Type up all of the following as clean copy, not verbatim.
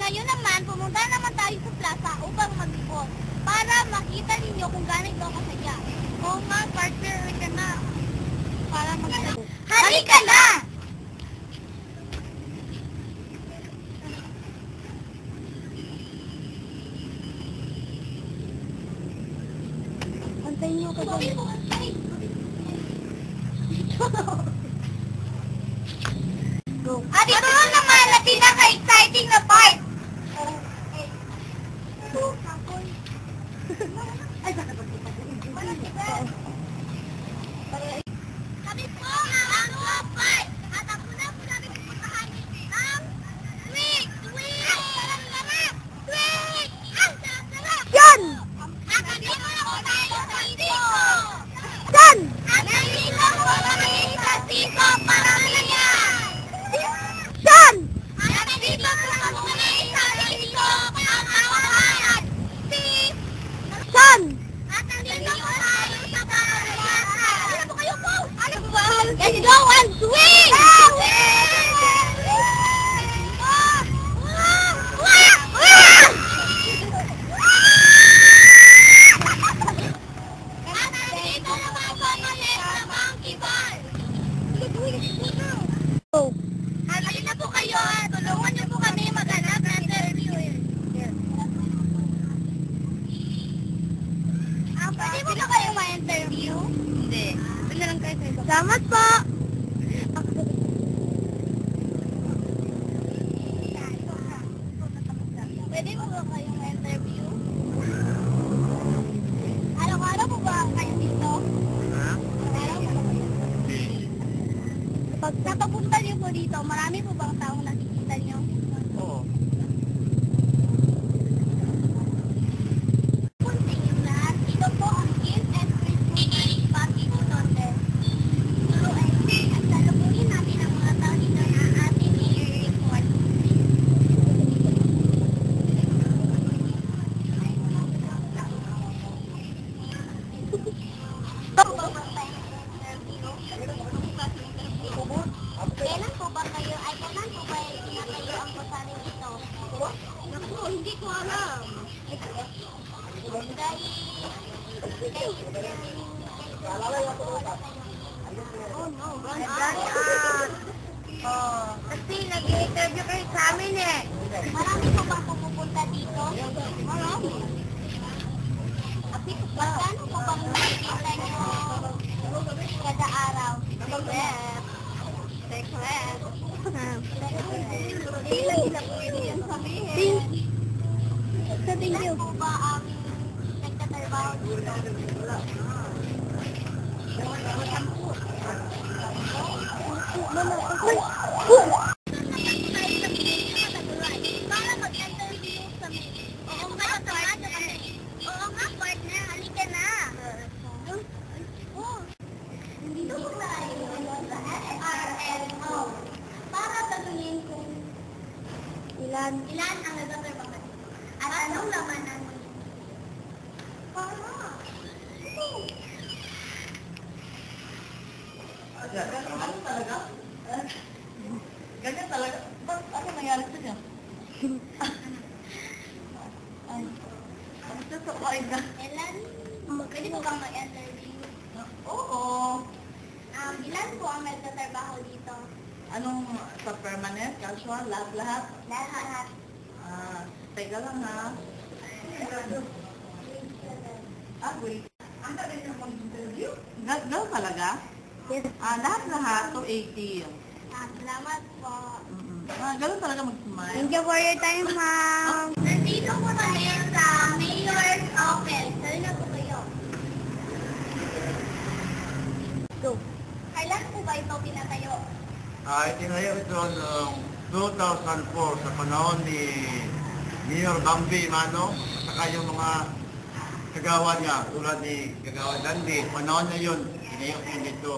ngayon naman, pumunta naman tayo sa plaza upang maglibot para makita ninyo kung ganito kasaya. Oo nga, partner, halika na. Para maglibot. Halika na! Antayin nyo ka dyan. At ito naman na pinaka-exciting na part. Sabi po ang top part. At ako na po namin pupuntahan ang Twig! Ang sarap! Yan! At nandito na po tayo sa Siko! Yan! At nandito po kami sa Siko para yan! Yan! At nandito po kami sa Siko ang kawahan! Yan! At nandito po tayo sa Parayasan! Ano po kayo po? Ano po ba? Let's go and swing! Halika na po kayo, tulungan niyo po kami maghanap ng interview. Pwede po ba kayo ma-interview? Hindi. Doon na lang kayo sa iba. Salamat po! Pwede po ba kayo ma-interview? Araw-araw po ba kayo dito? Pag napapunta niyo po dito, marami po bang taong nakikita niyo? Oo. Punta niyo lahat. Ito po ang Gift and Christmas Party Contest. At salubuhin natin ang mga tao dito na ating i-report. Kailan po ba kayo pinatayo ang gusali dito? Naku, hindi ko alam. Oh no, kasi nag-interview kayo sa amin eh. Marami po bang pumupunta dito? Marami. Magkano po bang nakikita nyo kada araw? Secret. Hindi lang nila pwede yan sabihin. Thank you. Po ba ang nagtatrabaho dito? Para mag-interview sa mga. Oo nga, partner. Halika na. Nandito po tayo sa SRLO para tanungin kung ilan ang nagtatrabaho at anong laman ng Ganyan talaga? Ganyan talaga? Ano nangyari sa niya? Ay, ang sasapain ka. Ilan? Pwede po bang mag-interview? Oo. Ilan po ang nagtatrabaho dito? Anong sa permanent, casual, lahat-lahat? Lahat. Teka lang ha. Wait. Ang tagal niya mag-interview? Gano'n talaga? Yes. Lahat-lahat, so 80. Salamat po. Gano'n talaga mag-smile. Thank you for your time, ma'am. Nandito po kami sa Mayor's Office. Sali na po kayo. Go. Kailan po ba ito pinatayo? Itinayo ito noong 2004 sa panahon ni Mayor Bambi Mano, saka yung mga kagawa niya, tulad ni Kagawa Dandi. Panahon na yun, tinayo ko dito.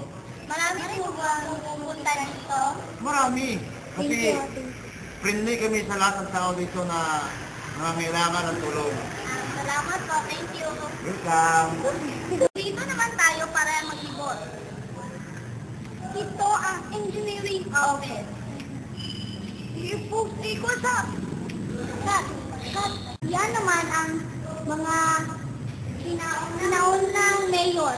Marami po ba pupunta dito? Marami. Kasi friendly kami sa lahat ng tao dito na nangangailangan ng tulong. Salamat po. Thank you. Welcome. Dito naman tayo para mag-ibot. Ito ang engineering office. Iko sa Yan naman ang mga sinaunang mayor.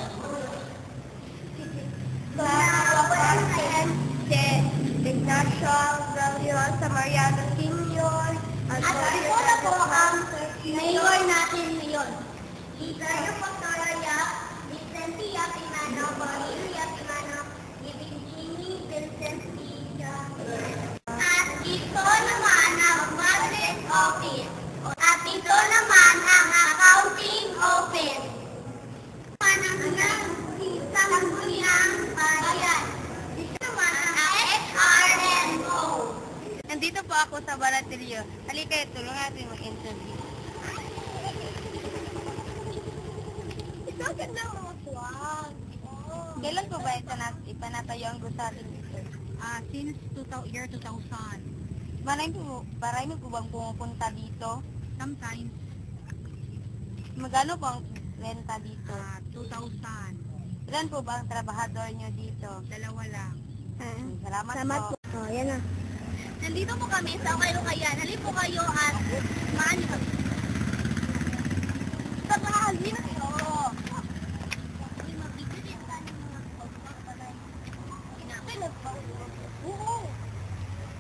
Si Ignacio Gabriela Mariano Sr. At ito na po ang mayor natin ngayon. Si Sergio Pastoraya, Vicente Yapimano, Bonnie Yapimano, Virginie Vincent Villa. At ito naman ang Madrid Office. At ito naman ang Accounting Office. Sangguniang Bayan. Ito naman ang HRMO. Nandito po ako sa Baratilio. Halika, tulungan natin mag-interview. Ito ang ganda mga swag. Kailan po ba ipanatayo ang gusali dito? Since year 2000. Marami po bang pumupunta dito? Sometimes, Magkano po ang renta dito? 2,000. Ilan po ba ang trabahador nyo dito? Dalawa lang. Salamat po. Oh, yan na. Nandito po kami sa Kayukayan. Halip po kayo at maani kami. Sa bahagi na kayo. Oo.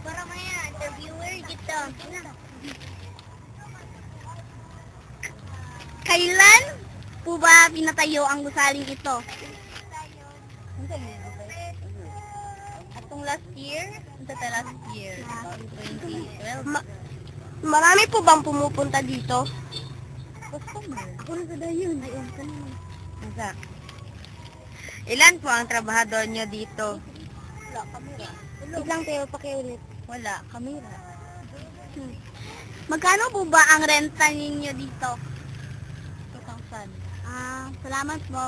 Para maya, interviewer kita. Kailan po ba pinatayo ang gusaling ito? Atong last year? Ito ta last year. 2012. Marami po bang pumupunta dito? Customer. Ako na sa dayon. Ay, Asa? Ilan po ang trabahador nyo dito? wala, kamera. Wait lang tayo, pakiulit. Wala, kamera. Magkano po ba ang renta ninyo dito? 2,000. Salamat po.